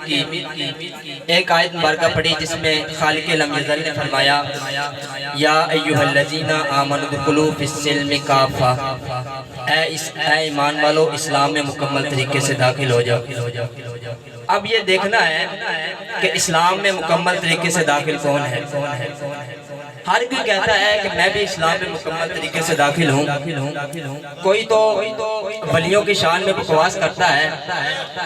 ایک آیت مبارکہ پڑھی جس میں خالق لم یزل نے فرمایا یا ایھا الذین آمنوا ادخلوا فی السلم کافہ، اے ایمان والو اسلام میں مکمل طریقے سے داخل ہو جاؤ۔ اب یہ دیکھنا ہے کہ اسلام میں مکمل طریقے سے داخل کون ہے۔ ہر کوئی کہتا ہے کہ میں بھی اسلام میں مکمل طریقے سے داخل ہوں، کوئی تو ولیوں کی شان میں بکواس کرتا ہے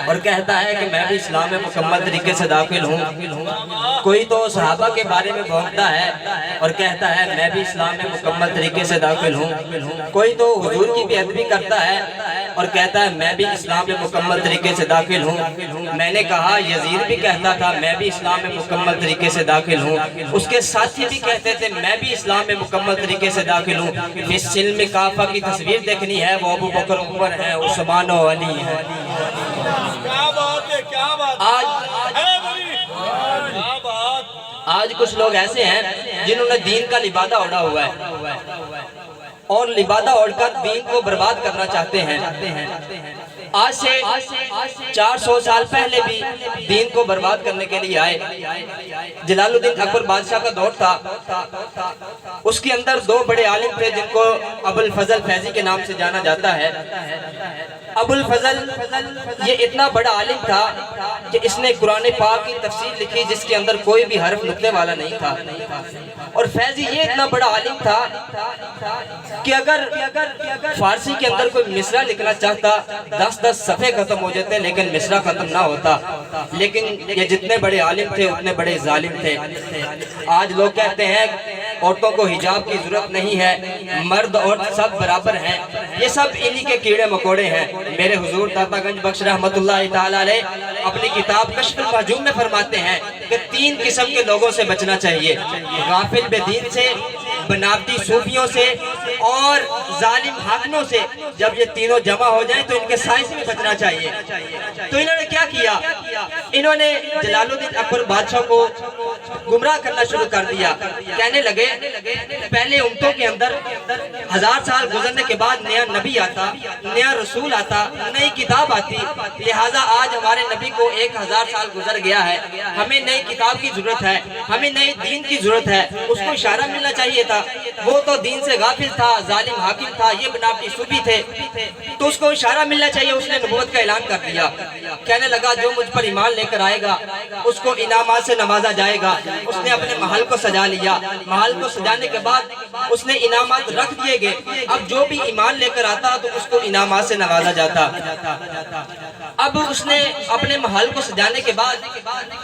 اور کہتا ہے کہ میں بھی اسلام میں مکمل طریقے سے داخل ہوں، کوئی تو صحابہ کے بارے میں بھونکتا ہے اور کہتا ہے میں بھی اسلام میں مکمل طریقے سے داخل ہوں، کوئی تو حضور کی بے ادبی کرتا ہے اور کہتا ہے میں بھی اسلام میں مکمل طریقے سے داخل ہوں۔ میں نے کہا یزید بھی کہتا تھا میں بھی اسلام میں مکمل طریقے سے داخل ہوں، اس کے ساتھی بھی کہتے تھے میں بھی اسلام میں مکمل طریقے سے داخل ہوں۔ اس سلم کافہ کی تصویر دیکھنی ہے، وہ ابو بکر عمر ہے، عثمان و علی ہے۔ آج کچھ لوگ ایسے ہیں جنہوں نے دین کا لبادہ اوڑھا ہوا ہے اور لبادہ اوڑھ کر دین کو برباد کرنا چاہتے ہیں۔ آج سے 400 سال پہلے بھی دین کو برباد کرنے کے لیے آئے۔ جلال الدین اکبر بادشاہ کا دور تھا، اس کے اندر دو بڑے عالم تھے جن کو ابو الفضل فیضی کے نام سے جانا جاتا ہے۔ ابو الفضل یہ اتنا بڑا عالم تھا کہ اس نے قرآن پاک کی تفسیر لکھی جس کے اندر کوئی بھی حرف نقطے والا نہیں تھا، اور فیضی یہ اتنا بڑا عالم تھا کہ اگر فارسی کے اندر کوئی مصرع لکھنا چاہتا 10 صفحے ختم ہو جاتے لیکن مصرع ختم نہ ہوتا۔ لیکن یہ جتنے بڑے عالم تھے اتنے بڑے ظالم تھے۔ آج لوگ کہتے ہیں عورتوں کو حجاب کی ضرورت نہیں ہے، مرد عورت سب برابر ہیں، یہ سب انہی کے کیڑے مکوڑے ہیں۔ میرے حضور داتا گنج بخش رحمت اللہ تعالیٰ علیہ اپنی کتاب کشف المحجوب میں فرماتے ہیں کہ 3 قسم کے لوگوں سے بچنا چاہیے، غافل بے دین سے، بناوٹی صوفیوں سے اور ظالم حاکموں سے۔ جب یہ تینوں جمع ہو جائیں تو ان کے سائے سے بھی بچنا چاہیے۔ تو انہوں نے کیا کیا؟ انہوں نے جلال الدین اکبر بادشاہ کو گمراہ کرنا شروع کر دیا۔ کہنے لگے پہلے امتوں کے اندر 1000 سال گزرنے کے بعد نیا نبی آتا، نیا رسول آتا، نئی کتاب آتی، لہٰذا آج ہمارے نبی کو 1000 سال گزر گیا ہے، ہمیں نئی کتاب کی ضرورت ہے، ہمیں نئی دین کی ضرورت ہے۔ اس کو اشارہ ملنا چاہیے تھا، وہ تو دین سے غافل تھا، ظالم حاکم تھا، یہ بناوٹی صوفی تھے، تو اس کو اشارہ ملنا چاہیے۔ اس نے نبوت کا اعلان کر دیا، کہنے لگا جو مجھ پر ایمان لے کر آئے گا اس کو انعامات سے نوازا جائے گا۔ اس نے اپنے محل کو سجا لیا، محل کو سجانے کے بعد اس نے انعامات رکھ دیے گئے، اب جو بھی ایمان لے کر آتا تو اس کو انعامات سے نوازا جاتا۔ اب اس نے اپنے محل کو سجانے کے بعد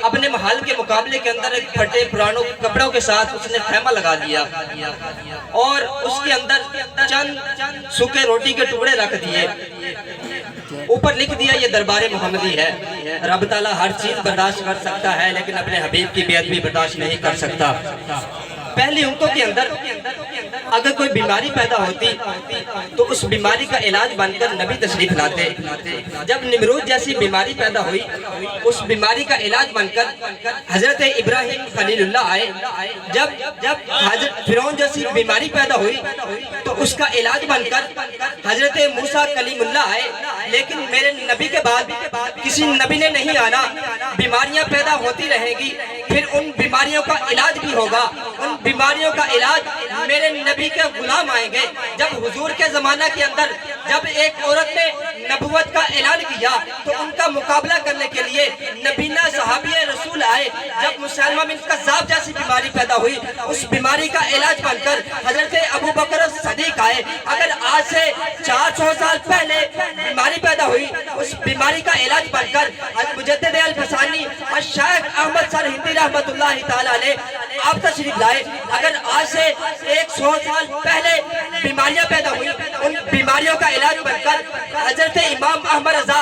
اپنے محل کے مقابلے کے اندر ایک پھٹے پرانوں کپڑوں کے ساتھ اس نے خیمہ لگا دیا اور اس کے اندر چند سوکھے روٹی کے ٹکڑے رکھ دیے، اوپر لکھ دیا یہ دربار محمدی ہے۔ رب تعالیٰ ہر چیز برداشت کر سکتا ہے لیکن اپنے حبیب کی بے ادبی برداشت نہیں کر سکتا۔ پہلی امتوں کے اندر اگر کوئی بیماری پیدا ہوتی تو اس بیماری کا علاج بن کر نبی تشریف لاتے۔ جب نمرود جیسی بیماری پیدا ہوئی اس بیماری کا علاج بن کر حضرت ابراہیم خلیل اللہ آئے۔ جب حضرت فرعون جیسی بیماری پیدا ہوئی تو اس کا علاج بن کر حضرت موسیٰ کلیم اللہ آئے۔ لیکن میرے نبی کے بعد کسی نبی نے نہیں آنا، بیماریاں پیدا ہوتی رہیں گی، پھر ان بیماریوں کا علاج بھی ہوگا، ان بیماریوں کا علاج میرے نبی کے غلام آئیں گے۔ جب حضور کے زمانہ کے اندر جب ایک عورت نے نبوت کا اعلان کیا تو ان کا مقابلہ کرنے کے لیے نبینا صحابی رسول آئے۔ جب مسلمہ بن کذاب جیسی بیماری پیدا ہوئی اس بیماری کا علاج بن کر حضرت ابو بکر صدیق آئے۔ اگر آج سے 400 سال پہلے بیماری پیدا ہوئی اس بیماری کا علاج بن کر مجدد الفسانی اور شیخ احمد سر ہندی رحمت اللہ تعالیٰ علیہ آپ تشریف لائے۔ اگر آج سے 100 سال پہلے بیماریاں پیدا ہوئی ان بیماریوں کا علاج بن کر حضرت امام احمد رضا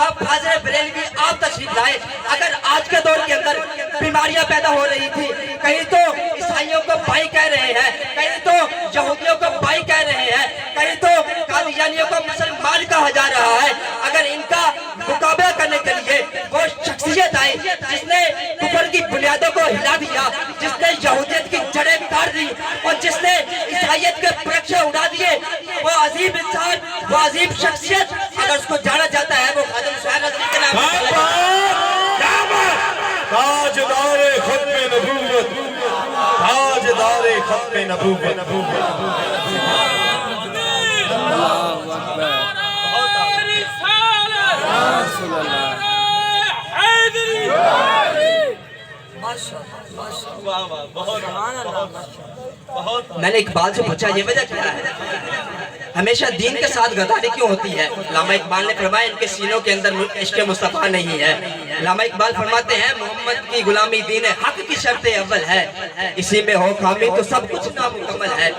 آپ حاضر بریلوی آپ تشریف لائے۔ اگر آج کے دور کے اندر بیماریاں پیدا ہو رہی تھی، کہیں تو عیسائیوں کو بھائی کہہ رہے ہیں، کہیں تو یہودیوں کو بھائی کہہ رہے ہیں، کہیں تو قادیانیوں کو مسلمان کہا جا رہا ہے، اگر ان کا مقابلہ کرنے کے لیے وہ شخصیت آئی جس نے کفر کی بنیادوں کو ہلا دیا، جس نے یہودیت کی جڑیں کاٹ دی اور جس نے عیسائیت کے پرچے اڑا دیے، وہ عظیم انسان، وہ عظیم شخصیت اگر اس کو جانا جاتا ہے وہ خادم حسین رضوی کے نام ہے۔ ختم نبوت. میں نے اقبال سے پوچھا یہ وجہ کیا ہے؟ ہمیشہ دین کے ساتھ غداری کیوں ہوتی ہے؟ علامہ اقبال نے فرمایا ان کے سینوں کے اندر عشق مصطفیٰ نہیں ہے. علامہ اقبال فرماتے ہیں محمد کی غلامی دین حق کی شرط اول ہے, اسی میں ہو خامی تو سب کچھ نامکمل ہے.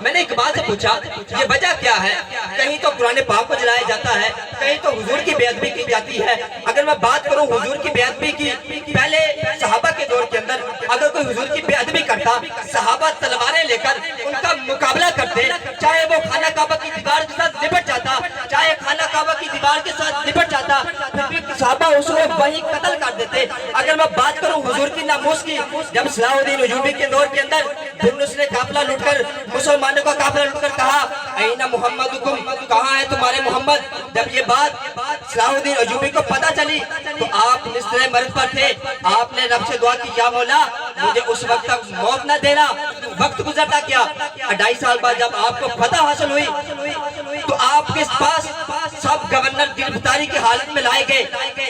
میں نے اقبال سے پوچھا یہ وجہ کیا ہے؟ کہیں تو قرآن پاک کو جلایا جاتا ہے, کہیں تو حضور کی بے ادبی کی جاتی ہے. اگر میں بات کروں حضور کی بے ادبی کی, پہلے صحابہ کے دور کے اندر اگر کوئی حضور کی بے ادبی کرتا, صحابہ تلواریں لے کر ان کا مقابلہ کرتے, چاہے وہ خانہ کعبہ کی دیوار کے ساتھ نپٹ جاتا, چاہے خانہ کعبہ کی دیوار کے ساتھ نپٹ جاتا, پھر بھی صحابہ اس کو وہی قتل کر دیتے. اگر میں بات کروں حضور کی ناموس کی, جب صلاح الدین ایوبی کے دور کے اندر ہرمز نے قافلہ لوٹ کر مسلمانوں کا قافلہ لوٹ کر کہا این محمدکم, کہاں ہے تمہارے محمد؟ جب یہ بات صلاح الدین ایوبی کو پتہ چلی تو آپ مصر مرض پر تھے, آپ نے رب سے دعا کی یا مولا مجھے اس وقت تک موت نہ دینا. وقت گزرتا کیا, 2.5 سال بعد جب آپ کو فتح حاصل ہوئی تو آپ کے پاس سب گورنر گرفتاری کی حالت میں لائے گئے,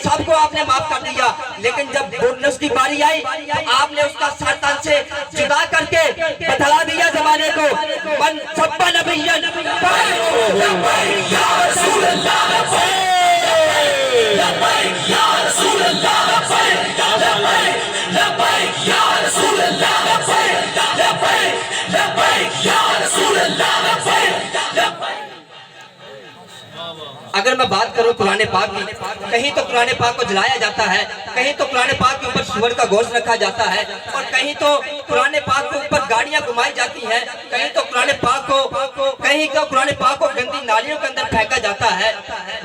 سب کو آپ نے معاف کر دیا. لیکن جب بورنس کی باری آئی تو آپ نے اس کا سر تن سے جدا کر کے بتلا دیا زمانے کو من سب نبیًا یا رسول اللہ لبیک یا رسول اللہ لبیک یا رسول اللہ لبیک لبیک یا رسول اللہ لبیک. اگر میں بات کروں قرآن پاک کی, کہیں تو قرآن پاک کو جلایا جاتا ہے, کہیں تو قرآن پاک کے اوپر سور کا گوشت رکھا جاتا ہے, اور کہیں تو قرآن پاک کے اوپر گاڑیاں گھمائی جاتی ہیں, کہیں تو قرآن پاک کو گندی نالیوں کے اندر پھینکا جاتا ہے.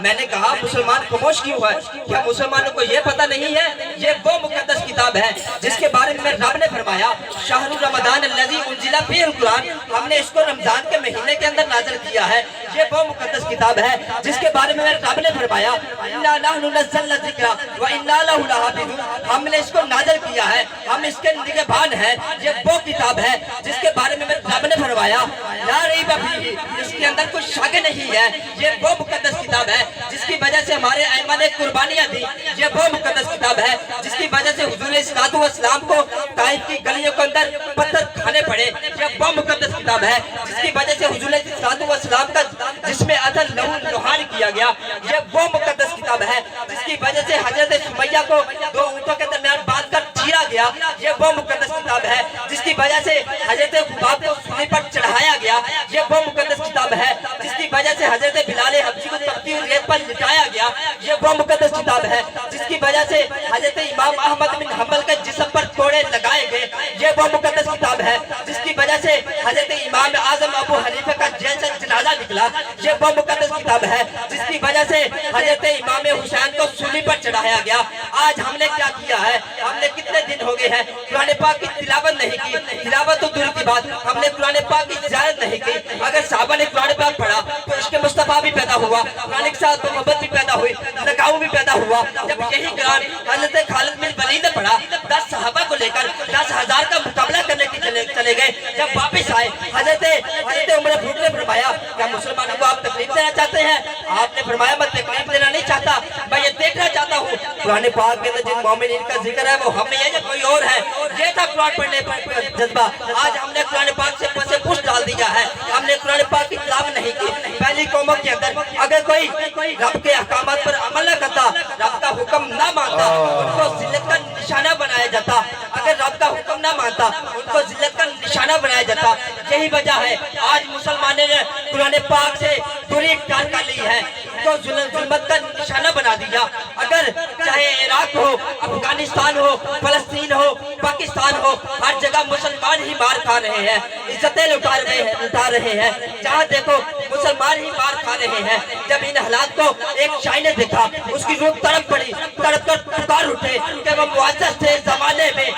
میں نے کہا مسلمان خاموش کیوں ہے؟ کیا مسلمانوں کو یہ پتہ نہیں ہے یہ وہ مقدس کتاب ہے جس کے بارے میں رب نے فرمایا شہر رمضان الذی انزل فیہ القرآن, ہم نے اس کو رمضان کے مہینے کے اندر نازل کیا ہے. یہ وہ مقدس کتاب ہے جس کے بارے میں رب نے فرمایا انا نحن نزلنا الذکر وانا لہ لحافظون, ہم نے اس کو نازل کیا ہے, ہم اس کے نگہبان ہیں. یہ وہ کتاب ہے جس کے بارے میں رب نے فرمایا لا ریب فیہ, اس کے اندر کوئی شک نہیں ہے. یہ وہ مقدس کتاب ہے جس کی وجہ سے ہمارے ائمہ نے قربانیاں دی. یہ وہ مقدس کتاب ہے جس کی وجہ سے حضور صلی اللہ علیہ وسلم کو طائف کی گلیوں کے اندر پتھر کھانے پڑے. یہ وہ مقدس کتاب ہے جس کی وجہ سے حضور صلی اللہ علیہ وسلم کا جس میں اصل لہو لہان کیا گیا. یہ وہ مقدس کتاب ہے جس کی وجہ سے حضرت سمیہ کو 2 اونٹوں کے درمیان باندھ کر چیرا گیا. یہ وہ مقدس کتاب ہے جس کی وجہ سے حضرت خباب کو سولی پر چڑھایا گیا. یہ وہ مقدس کتاب ہے جس کی وجہ سے حضرت بلال حبشی کو تپتی ہوئی ریت پر لٹایا گیا. یہ وہ مقدس کتاب ہے جس کی وجہ سے حضرت امام احمد بن حنبل کے جسم پر کوڑے لگائے گئے. یہ وہ مقدس کتاب ہے جس کی وجہ سے حضرت امام اعظم ابو حنیفہ کا جیل سے جنازہ نکلا. یہ وہ مقدس کتاب ہے جس کی وجہ سے حضرت امام حسین کو سولی پر چڑھایا گیا. آج ہم نے کیا کیا ہے؟ ہم نے کتنے دن ہو گئے ہیں قرآن پاک کی تلاوت نہیں کی. تلاوت تو دور کی بات, ہم نے قرآن پاک کی زیارت نہیں کی. اگر صحابہ نے قرآن پاک پڑھا تو عشق مصطفیٰ بھی پیدا ہوا, قرآن کے ساتھ محبت بھی پیدا ہوئی, لگاؤ بھی پیدا ہوا. جب یہی قرآن حضرت خالد بن ولید نے پڑھا, 10 صحابہ کو لے کر 10,000 کا مقابلہ کرنے کے چلے گئے. جب واپس آئے حضرت عمر فاروق نے فرمایا کیا مسلمانوں کو آپ تکلیف دینا چاہتے ہیں؟ آپ نے فرمایا میں تکلیف دینا نہیں چاہتا, میں یہ دیکھنا چاہتا ہوں قرآن پاک کے اندر جن مومنین کا ذکر ہے وہ ہم میں ہے یا کوئی اور ہے. یہ تھا قرآن پڑھنے کا جذبہ. آج ہم نے قرآن پاک سے پس پوچھ ڈال دیا ہے, ہم نے قرآن پاک کی تلاوت نہیں کی. پہلی قوموں کے اندر اگر کوئی رب کے احکامات پر عمل نہ کرتا, رب کا حکم نہ مانتا, ان کو ذلت کا نشانہ بنایا جاتا. اگر رب کا حکم نہ مانتا ان کو ذلت کا نشانہ بنایا جاتا. یہی وجہ ہے آج مسلمانوں نے قرآن پاک سے دوری اختیار کر لی ہے, ان کو ظلمت کا نشانہ بنا دیا. اگر چاہے عراق ہو, افغانستان ہو, فلسطین ہو, پاکستان ہو, ہر جگہ مسلمان ہی مار کھا رہے ہیں, عزتیں لٹا رہے ہیں. جہاں دیکھو مسلمان ہی مار کھا رہے ہیں. جب ان حالات کو ایک شاعر نے دیکھا, اس کی روح تڑپ پڑی, تڑپ کر پکار اٹھے کہ وہ معزز تھے زمانے میں